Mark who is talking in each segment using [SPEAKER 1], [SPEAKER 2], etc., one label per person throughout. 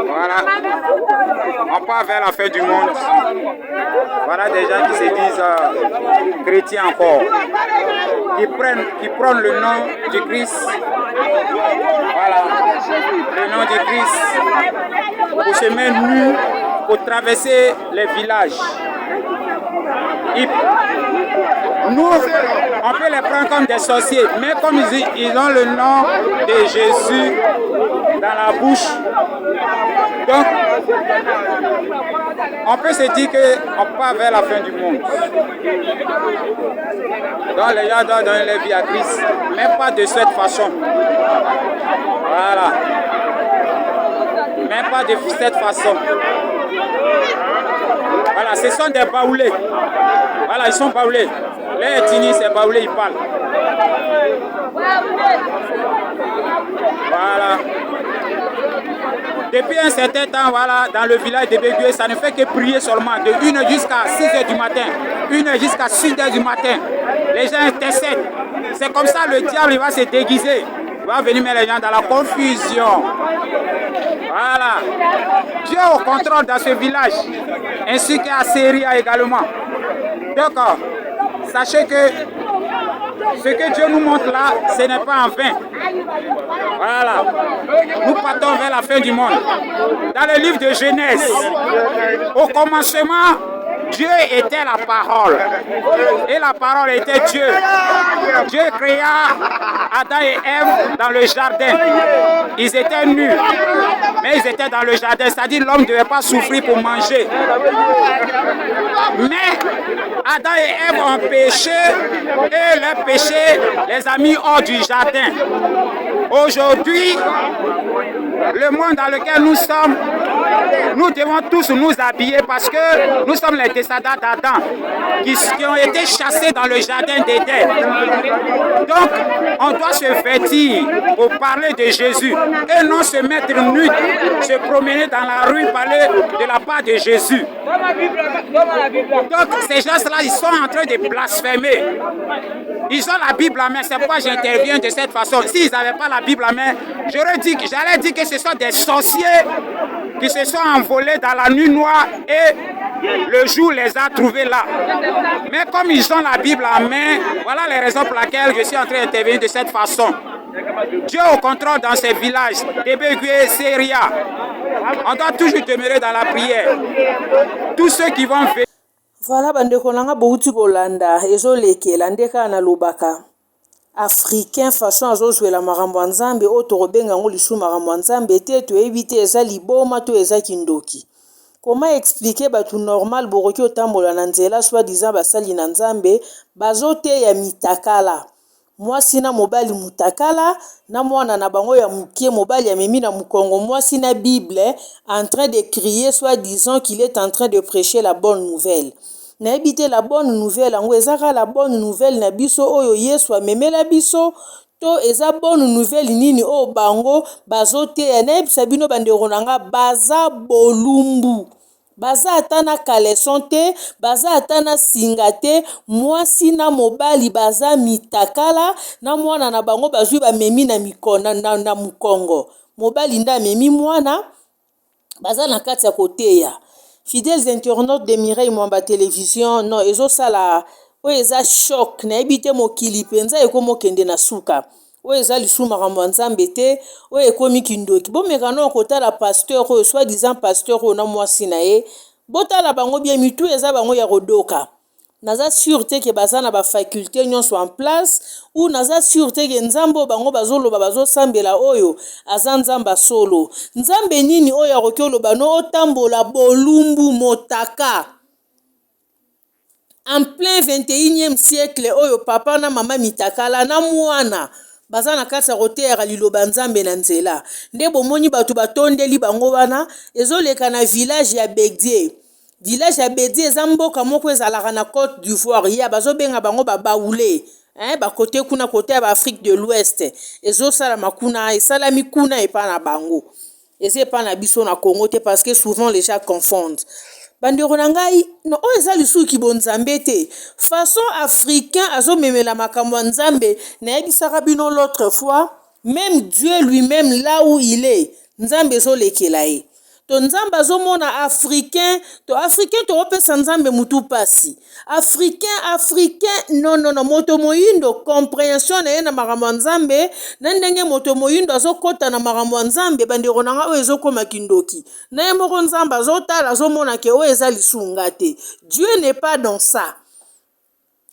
[SPEAKER 1] Voilà, on part vers la fin du monde. Voilà des gens qui se disent chrétiens encore, qui prennent le nom du Christ. Voilà, le nom du Christ pour se mettre nu, pour traverser les villages. Nous, on peut les prendre comme des sorciers, mais comme ils ont le nom de Jésus dans la bouche, donc on peut se dire qu'on part vers la fin du monde. Donc les gens doivent donner leur vie à Christ, mais pas de cette façon. Voilà. Mais pas de cette façon. Voilà, ce sont des baoulés. Voilà, ils sont baoulés. Les ethnies, c'est baoulés, ils parlent. Voilà. Depuis un certain temps, voilà, dans le village de Bégué, ça ne fait que prier seulement de 1h jusqu'à 6h du matin, 1h jusqu'à 6h du matin. Les gens intercèdent. C'est comme ça le diable il va se déguiser. Il va venir mettre les gens dans la confusion. Voilà. Dieu est au contrôle dans ce village, ainsi qu'à Syria également. Donc, sachez que ce que Dieu nous montre là, ce n'est pas en vain. Voilà. Nous partons vers la fin du monde. Dans le livre de Genèse, au commencement, Dieu était la parole. Et la parole était Dieu. Dieu créa Adam et Ève dans le jardin. Ils étaient nus, mais ils étaient dans le jardin. C'est-à-dire l'homme ne devait pas souffrir pour manger. Mais Adam et Ève ont péché et leur péché les a mis hors du jardin. Aujourd'hui, le monde dans lequel nous sommes, nous devons tous nous habiller parce que nous sommes les descendants d'Adam qui ont été chassés dans le jardin d'Éden. Donc, on doit se vêtir pour parler de Jésus et non se mettre nu, se promener dans la rue, parler de la part de Jésus. Donc, ces gens-là, ils sont en train de blasphémer. Ils ont la Bible en main, c'est pourquoi j'interviens de cette façon. S'ils n'avaient pas la Bible en main, j'allais dire que ce sont des sorciers qui se sont envolés dans la nuit noire et le jour les a trouvés là. Mais comme ils ont la Bible en main, voilà les raisons pour lesquelles je suis en train d'intervenir de cette façon. Dieu au contrôle dans ces villages, Débégué, Syria. On doit toujours demeurer dans la prière. Tous ceux qui vont venir.
[SPEAKER 2] Voilà, bandeko nanga bouti bolanda ezolekela ndeka na lobaka africain façon azozwela makambo ya nzambe oyo tokobenga ngo lisu makambo ya nzambe te toyebi te eza liboma to eza kindoki. Comment expliquer bato normal bokoki otambola na nzela soi-disant basali na nzambe bazoteya mitakala mwasi na mobali mutakala na mwana na bango ya mukie mobali amemi na mukongo mwasi na Bible en train de crier soi-disant qu'il est en train de prêcher la bonne nouvelle. Nayebi te la bonne nouvelle yango ezaka la bonne nouvelle na biso oyo Yesu amemela biso to eza bonne nouvelle nini oyo bango bazoteya. Nayebisa bino bandeko nanga baza bolumbu. Baza ata na kaleson te, baza ata na singa te, mwasi na mobali baza mitakala na mwana na bango bazwi bamemi na mikona na mukongo. Mobali nda amemi mwana baza na kati ya koteya. Fidèles internautes de Mireille Mwamba Télévision, non, ezosala oyo eza choc nayebi te mokili penza ekomi okende na suka. Oyo eza lisu makambo ya nzambe te oyo ekomi kindoki. Bomeka no kotala pasteur oyo soi-disant pasteur oyo na mwasi na ye botala bango bien mitu eza bango ya kodoka. Naza sûr te ke baza na ba faculté nyonso en place ou naza sûr te ke nzambo bango bazoloba bazosambela oyo aza nzamba solo. Nzambe nini oyo akoki oloba no otambola bolumbu motaka en plein 21e siècle oyo papa na mama mitakala na mwana baza na kati ya koteya liloba nzambe na nzela. Nde bomoni bato batondeli bango wana ezoleka na village ya Begdie. Village ya Begdie eza mboka moko ezalaka na Côte d'Ivoire ya bazobenga bango babaoule. Ba côté kuna côté ya Afrique de l'Ouest. Ezosala makuna esalami kuna epa na bango. Eze epa na biso na Congo te parce que souvent les gens confondent. Bandeko na ngai no oyo eza lisuki bonzambe te façon africain azomemela makambo ya nzambe nayebisaka bino l'autre fois même Dieu lui-même là où il est nzambe ezolekela ye. To nzambe azomona africain topesa nzambe mutu pasi. Africain non moto moyindo compréhension na ye na makambo ya nzambe na ndenge moto moyindo azokota na makambo ya nzambe bandeko na nga oyo ezokoma kindoki na ye moko nzambe azotala azomona ke oyo eza lisunga te. Dieu n'est pas dans ça.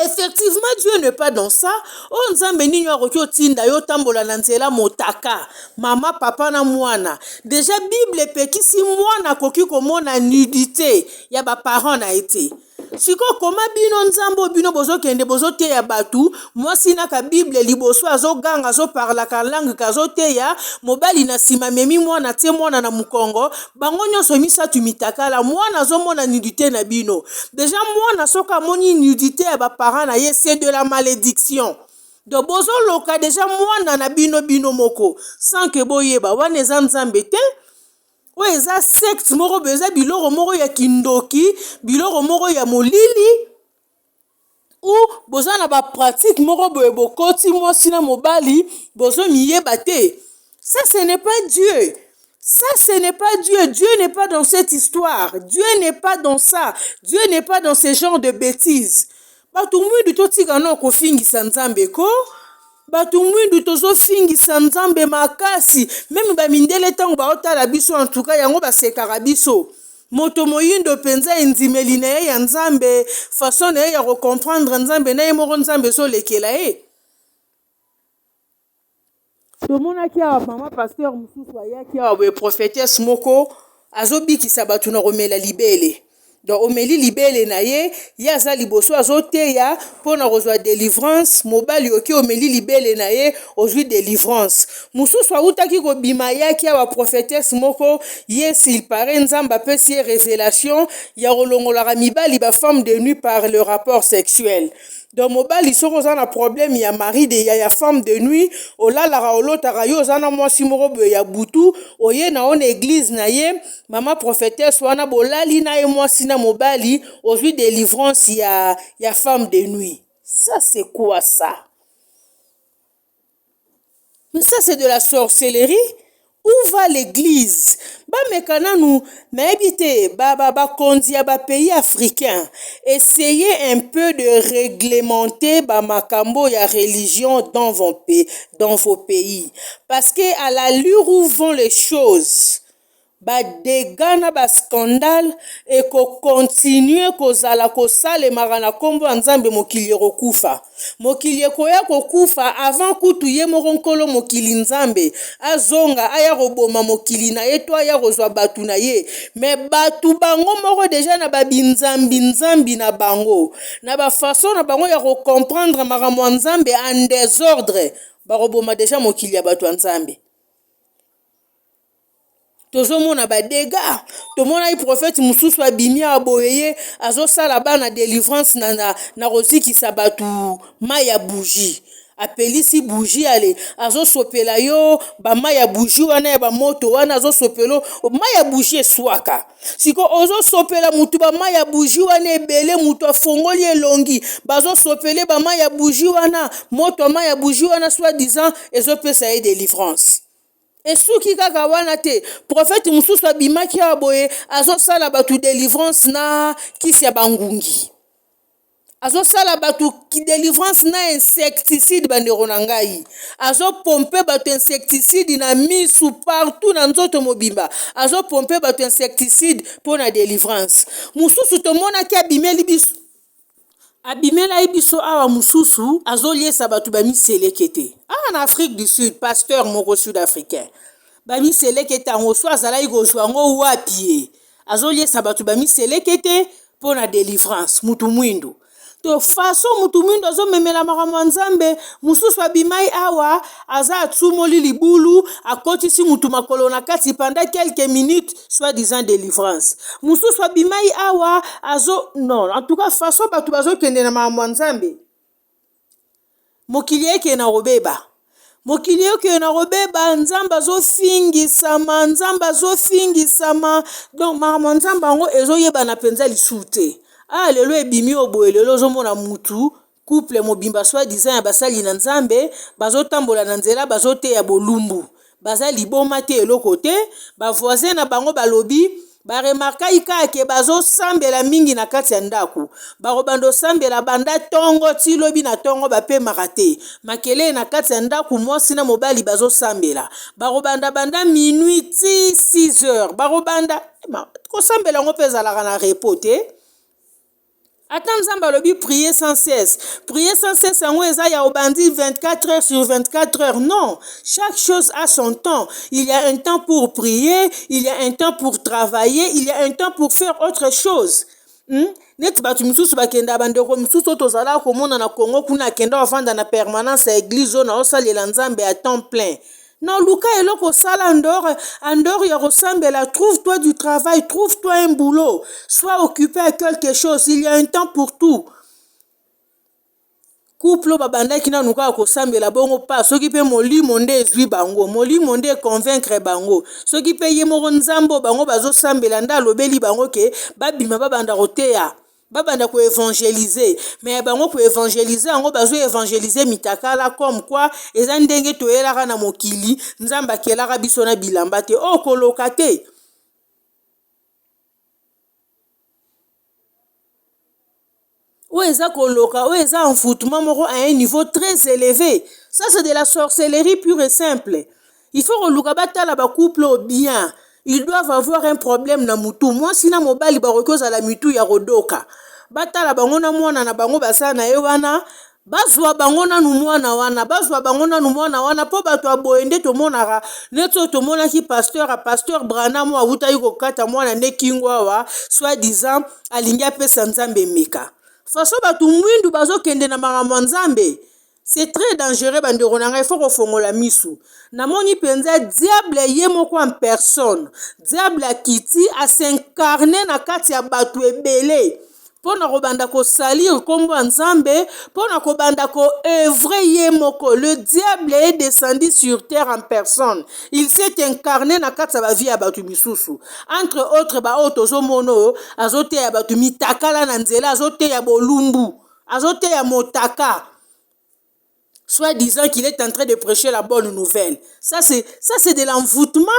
[SPEAKER 2] Effectivement, Dieu n'est pas dans ça. On nzambe nini akoki otinda yo tambola na nzela motaka. Mama, papa na mwana. Déjà Bible epekisi mwana akoki komona nudité ya ba parents na ete. Siko koma bino nzambo bino bozokende bozoteya batu mwasi na ka Bible liboso azoganga azoparlaka langue kazoteya mobali na sima memi mwana tie mwana na mukongo bango nyonso misatu mitakala mwana azomona nudité na bino. Déjà mwana soka moni nudité ya ba parents na ye c'est de la malédiction. Donc bozo loka déjà mwana na bino moko sans que boyeba wana eza nzambe te. Oyo eza secte moko beza biloko moko ya kindoki biloko moko ya molili ou boza na ba pratique moko boye bokoti mwasi na mobali bozo miyeba te. Ça ce n'est pas Dieu. Ça ce n'est pas Dieu. Dieu n'est pas dans cette histoire. Dieu n'est pas dans ça. Dieu n'est pas dans ce genre de bêtises. Batu mwindu totika no kofingisa nzambe ko batu mwindu tozofingisa nzambe makasi même bamindele ntango baotala biso en tout cas yango basekaka biso moto moyindo penza endimeli na ye ya nzambe façon na ye ya kocomprendre nzambe na ye moko nzambe ezolekela ye. Tomonaki awa mama pasteur mosusu ayaki awa boye prophétesse moko azobikisa bato na komela libele. Donc omeli libele na ye aza liboso azoteya mpona kozwa délivrance mobali oki omeli libele na ye ozwi délivrance mosusu autaki kobima yaki awa prophétesse moko ye s'il paraît nzambe apesi ye révélation ya kolongolaka mibali bafemme de nuit par le rapport sexuel. Donc mobali soko oza na problème ya mari de ya femme de nuit olalaka olotaka yo oza na mwasi moko boye ya butu oye na ona église na ye mama prophétesse wana bolali na ye mwasi na mobali ozwi délivrance ya femme de nuit. Ça c'est quoi ça? Mais ça c'est de la sorcellerie. Où va l'église? Mekana nous n'habitez konzi ya ba pays africains. Essayez un peu de réglementer makambo ya religion dans vos pays. Parce que à l'allure où vont les choses, dégâts na scandale et continue kozala kosalemaka na kombo ya nzambe mokili kokufa. Mokili koya kokufa avant kutu ye moko nkolo mokili nzambe azonga aya koboma mokili na ye to aya kozwa batu na ye. Mais batu bango moko déjà na binzambi na bango na façon na bango ya comprendre makambo ya nzambe en désordre bakoboma déjà mokili ya batu ya nzambe. Tozomona dégâts tomona prophète mususu abimi aboyeye azosala bana délivrance na kozikisa batu maya bougie apelisi bougie ale azosopela yo maya bougie wana ya bamoto wana azosopelo maya bougie eswaka siko ozosopela mutu maya bougie wana ebele mutu afongoli elongi bazosopele maya bougie wana moto maya bougie wana soi-disant ezopesa ye délivrance. Et soki kaka wana te prophète mususu abimaki aboye azosala batu délivrance na kisi ya bangungi azosala batu délivrance na insecticide bandeko na ngai azopompe batu insecticide na misu partout na nzoto mobimba azopompe batu insecticide mpona délivrance mususu tomonaki abimeli biso abimela biso awa mususu azoliesa batu bamiseleke te. En Afrique du Sud, pasteur moko sud-africain bamiseleke te ango so azalaki kozwa ngo wapi azoliesa batu bamiseleke te mpona délivrance mutu mwindu. To façon mutu mwindu azomemela makambo ya nzambe mususu abimai awa aza atsumoli libulu akotisi mutu makolo na kati pendant quelques minutes soi-disant délivrance. Mususu abimai awa non en tout cas façon batu bazokende na makambo ya nzambe mokili eke na robeba mokili eke na robeba nzambe azofingisama donc makambo ya nzambe yango ezoyebana mpenza lisusu te. Lelo ebimi oboye lelo ozomona mutu couple mobimba soi-disant ya basali na nzambe bazotambola na nzela bazoteya bolumbu baza liboma te eloko te bavoisin na bango balobi baremarkai kaka bazosambela mingi na kati ya ndako bakobanda osambela banda ntongo ti lobi na ntongo bapemaka te makele na kati ya ndako mwasi na mobali bazosambela bakobanda banda minuit ti 6 heures bakobanda kosambela yango mpe ezalaka na repos te. Ata nzambe alobi prier sans cesse. Prier sans cesse yango eza ya obandi 24 heures sur 24 heures. Non, chaque chose a son temps. Il y a un temps pour prier, il y a un temps pour travailler, il y a un temps pour faire autre chose. Neti batu misusu bakenda bandeko misusu tozala komona na Congo kuna akenda ofanda na permanence à église na osalela nzambe à temps plein. Non, Luka eloko sala andor ya resembela, trouve-toi du travail, trouve-toi un boulot, sois occupé à quelque chose, il y a un temps pour tout. Couple babanda kina nuka kosambela bongo pa soki pe molimo nde ezwi bango molimo nde convaincre bango soki pe ye moko nzambo bango bazosambela nda lobeli bango ke babima babanda koteya babanda ko évangéliser mais bango ko évangéliser yango bazo évangéliser mitakala comme quoi eza ndenge toyelaka na mokili nzamba kelaka biso na bilamba te okoloka te. Ou eza koloka ou eza envoûtement moko à un niveau très élevé. Ça c'est de la sorcellerie pure et simple. Il faut koluka batala ba couple bien. Ils doivent avoir un problème na mutu. Moi sina mobali barokoza la mutu ya rodoka. Batala bango na mwana na bango basa na ye wana. Bazwa bango na mwana wana. Bazwa bango na mwana wana po bato aboende to monaka. Neto to monaki pasteur Branham wa uta yuko kata mwana ne kingwa wa soit disant alingia pesa nzambe meka. Faso batu mwindu bazokende na makambo nzambe. C'est très dangereux bandeko na ngai, il faut kofongola misu. Namoni penza diable ye moko en personne. Diable akiti a s'incarner na kati ya batu ebele. Pona kobanda ko salir kombo nzambe, pona kobanda ko œuvrer ye moko. Le diable est descendu sur terre en personne. Il s'est incarné na kati ya ba vie ya batu misusu. Entre autres ba otozo mono, azote ya batu mitakala na nzela, azote ya bolumbu, azote ya motaka. Soit disant qu'il est en train de prêcher la bonne nouvelle. Ça c'est de l'envoûtement.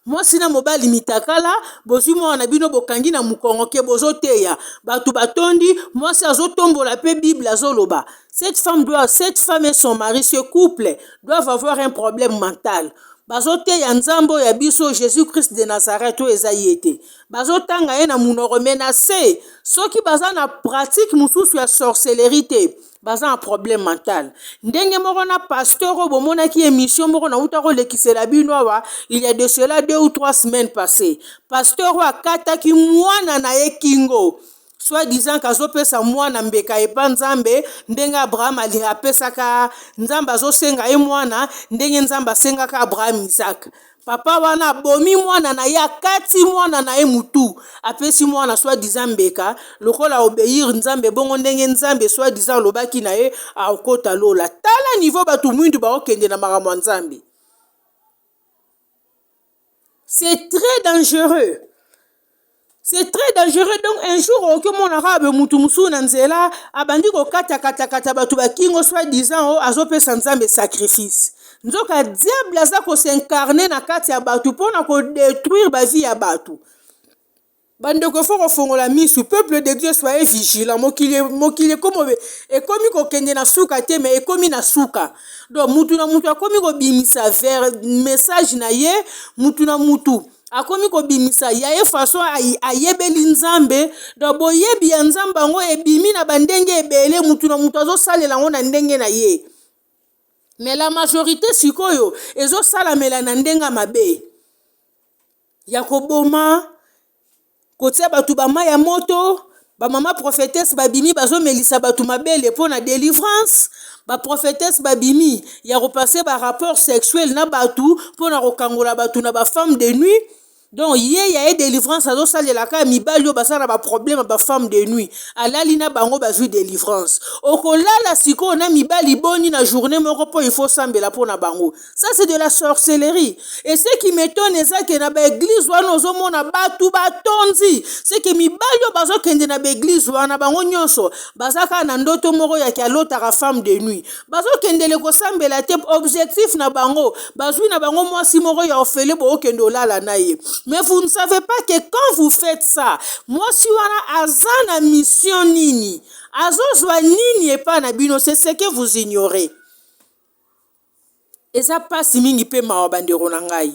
[SPEAKER 2] Moi sina mobali mitakala, bozu mo na bino bokangi na mukongo ke bozoteya. Batu batondi, moi sa zotombo la pe Bible azoloba. Cette femme et son mari, ce couple doivent avoir un problème mental. Bazoteya nzambo ya biso Jésus-Christ de Nazareth o ezayete. Bazotanga ye na munoko menacé. Soki baza na pratique mususu ya sorcellerie te. Baza un problème mental. Ndenge moko na pasteur o bomona ki émission moko na uta ko lekisela bino wa il y a de cela 2 ou 3 semaines passées. Pasteur wa kata ki mwana na ye kingo. Soit disant kazopesa mwana mbeka epa nzambe ndenge Abraham alipesaka nzambe azosenga ye mwana ndenge nzambe asengaka Abraham Isaac. Papa wana bomi mwana na ya kati mwana na ye mutu apesi mwana soit disant mbeka lokola obéir nzambe bongo ndenge nzambe soit disant lobaki na ye akota lola tala niveau batu mwindu baokende na makambo nzambe. C'est très dangereux. C'est très dangereux. Donc un jour que mon arabe mutu musu na nzela abandi ko kata batu bakingo soit disant azopesa nzambe sacrifice. Nzoka diable aza ko s'incarner na kati ya batu pona ko détruire ba vie ya batu. Bande ko fo ko fongola misu peuple de Dieu soyez vigilant mokile komo e komi ko kende na suka te mais e komi na suka. Donc mutu na mutu akomi ko bimisa vers message na ye mutu na mutu akomi ko bimisa ya ye façon ayebeli nzambe do boyebi ya nzambe ngo ebimi na bandenge ebele mutu na mutu azo salela ngo na ndenge na ye. Mais la majorité sikoyo ezo salamela na ndenga mabe. Ya koboma kotia batu bama ya moto, ba mama prophétesse babimi bazo melisa batu mabele pona délivrance, ba prophétesse babimi ya repasser ba rapport sexuel na batu pona kokangola batu na ba femme de nuit. donc ye ya ye délivrance azosalelaka ya mibali oyo basala baproblème bafemme de nuit alali na bango bazwi délivrance okolala sikoyo na mibali boni na journée moko mpo il faut sambela mpo na bango ça c'est de la sorcellerie et ce qui m'étonne eza ke na baeglise wana ozomona batu batondi c'est ke mibali oyo bazokende na baeglise wana bango nyonso baza kaka na ndoto moko ya kialotaka femme de nuit bazokendele kosambela te objectif na bango bazwi na bango mwasi moko ya ofele bookende olala na ye. Mais vous ne savez pas que quand vous faites ça, moi si wana azana mission nini, azozwa nini epa na bino, c'est ce que vous ignorez. Et ça passe mingi pe mawa bandero na ngai.